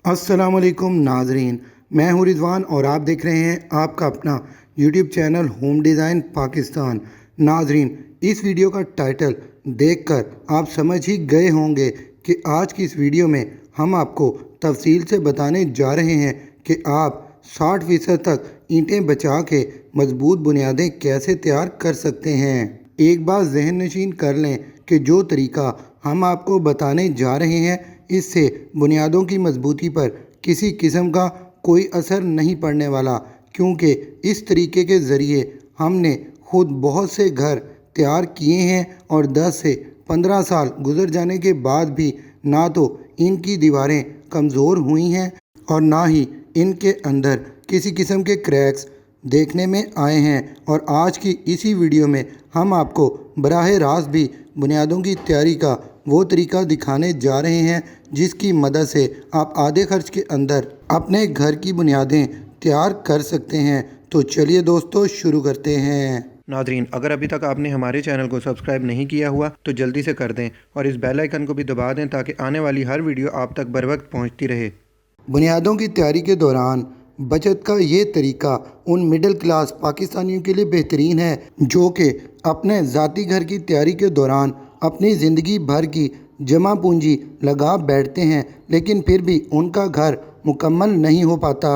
अस्सलाम वालेकुम नाजरीन, मैं हूं रिजवान और आप देख रहे हैं आपका अपना YouTube channel home design Pakistan. नाजरीन, इस वीडियो का टाइटल देखकर आप समझ ही गए होंगे कि आज की इस वीडियो में हम आपको तफसील से बताने जा रहे हैं कि आप 60% तक ईंटें बचा के मजबूत बुनियादें कैसे तैयार कर सकते हैं। एक बात जहन नशीन कर लें कि जो तरीका हम आपको बताने जा रहे हैं इससे बुनियादों की मजबूती पर किसी किस्म का कोई असर नहीं पड़ने वाला, क्योंकि इस तरीके के ज़रिए हमने खुद बहुत से घर तैयार किए हैं और 10 से 15 साल गुजर जाने के बाद भी ना तो इनकी दीवारें कमज़ोर हुई हैं और ना ही इनके अंदर किसी किस्म के क्रैक्स देखने में आए हैं। और आज की इसी वीडियो में हम आपको बराह रास्त भी बुनियादों की तैयारी का वो तरीका दिखाने जा रहे हैं जिसकी मदद से आप आधे खर्च के अंदर अपने घर की बुनियादें तैयार कर सकते हैं। तो चलिए दोस्तों शुरू करते हैं। नादरीन, अगर अभी तक आपने हमारे चैनल को सब्सक्राइब नहीं किया हुआ तो जल्दी से कर दें और इस बेल आइकन को भी दबा दें ताकि आने वाली हर वीडियो आप तक बर वक्त पहुँचती रहे। बुनियादों की तैयारी के दौरान बचत का ये तरीका उन मिडिल क्लास पाकिस्तानियों के लिए बेहतरीन है जो कि अपने ज़ाती घर की तैयारी के दौरान अपनी ज़िंदगी भर की जमा पूंजी लगा बैठते हैं, लेकिन फिर भी उनका घर मुकम्मल नहीं हो पाता।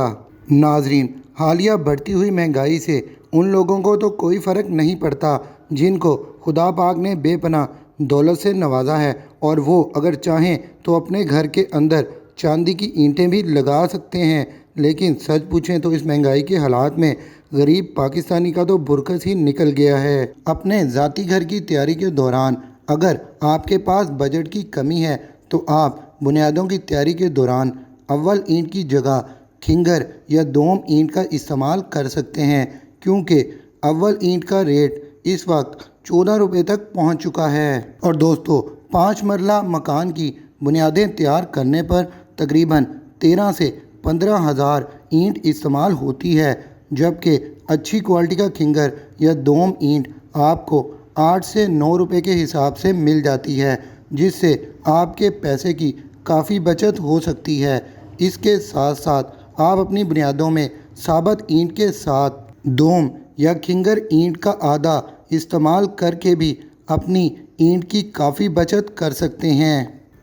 नाजरीन, हालिया बढ़ती हुई महंगाई से उन लोगों को तो कोई फ़र्क नहीं पड़ता जिनको खुदा पाक ने बेपनाह दौलत से नवाजा है, और वो अगर चाहें तो अपने घर के अंदर चांदी की ईंटें भी लगा सकते हैं। लेकिन सच पूछें तो इस महंगाई के हालात में गरीब पाकिस्तानी का तो बुरकस ही निकल गया है। अपने ज़ाती घर की तैयारी के दौरान अगर आपके पास बजट की कमी है तो आप बुनियादों की तैयारी के दौरान अव्वल ईंट की जगह खिंगर या दोम ईंट का इस्तेमाल कर सकते हैं, क्योंकि अव्वल ईंट का रेट इस वक्त 14 रुपये तक पहुंच चुका है। और दोस्तों, 5 मरला मकान की बुनियादें तैयार करने पर तकरीबन 13 से 15 हज़ार ईंट इस्तेमाल होती है, जबकि अच्छी क्वालिटी का खिंगर या दोम ईंट आपको 8 से 9 रुपये के हिसाब से मिल जाती है, जिससे आपके पैसे की काफ़ी बचत हो सकती है। इसके साथ साथ आप अपनी बुनियादों में साबुत ईंट के साथ दोम या खिंगर ईंट का आधा इस्तेमाल करके भी अपनी ईंट की काफ़ी बचत कर सकते हैं।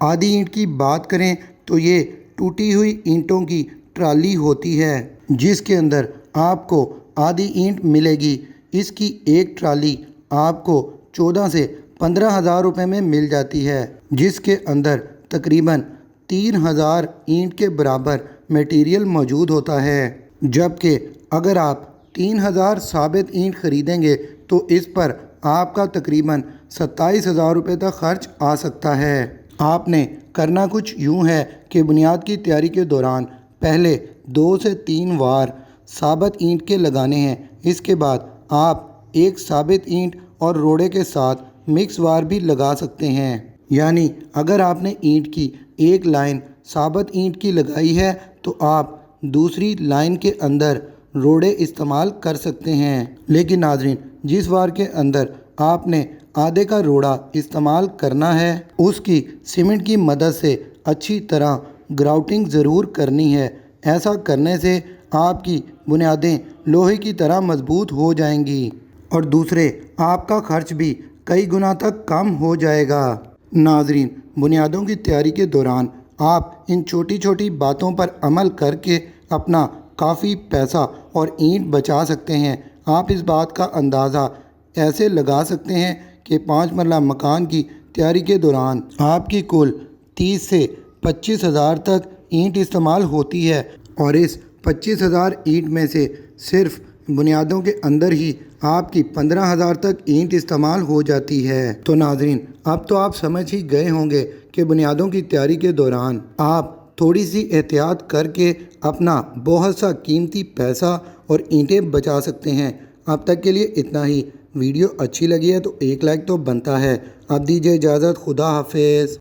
आधी ईंट की बात करें तो ये टूटी हुई ईंटों की ट्राली होती है जिसके अंदर आपको आधी ईंट मिलेगी। इसकी एक ट्राली आपको 14 से 15 हज़ार रुपये में मिल जाती है, जिसके अंदर तकरीबन 3,000 ईंट के बराबर मटेरियल मौजूद होता है। जबकि अगर आप 3,000 साबित ईंट ख़रीदेंगे तो इस पर आपका तकरीबन 27,000 रुपये तक खर्च आ सकता है। आपने करना कुछ यूँ है कि बुनियाद की तैयारी के दौरान पहले 2 से 3 वार साबित ईंट के लगाने हैं। इसके बाद आप एक साबित ईंट और रोड़े के साथ मिक्स वार भी लगा सकते हैं। यानी अगर आपने ईंट की एक लाइन साबित ईंट की लगाई है तो आप दूसरी लाइन के अंदर रोड़े इस्तेमाल कर सकते हैं। लेकिन नाजरीन, जिस वार के अंदर आपने आधे का रोड़ा इस्तेमाल करना है उसकी सीमेंट की मदद से अच्छी तरह ग्राउटिंग ज़रूर करनी है। ऐसा करने से आपकी बुनियादें लोहे की तरह मजबूत हो जाएंगी और दूसरे आपका खर्च भी कई गुना तक कम हो जाएगा। नाजरीन, बुनियादों की तैयारी के दौरान आप इन छोटी छोटी बातों पर अमल करके अपना काफ़ी पैसा और ईंट बचा सकते हैं। आप इस बात का अंदाज़ा ऐसे लगा सकते हैं कि 5 मरला मकान की तैयारी के दौरान आपकी कुल 30 से 25 हज़ार तक ईंट इस्तेमाल होती है, और इस 25,000 ईंट में से सिर्फ बुनियादों के अंदर ही आपकी 15,000 तक ईंट इस्तेमाल हो जाती है। तो नाजरीन, अब तो आप समझ ही गए होंगे कि बुनियादों की तैयारी के दौरान आप थोड़ी सी एहतियात करके अपना बहुत सा कीमती पैसा और ईंटें बचा सकते हैं। अब तक के लिए इतना ही। वीडियो अच्छी लगी है तो एक लाइक तो बनता है। अब दीजिए इजाज़त। खुदा हाफिज़।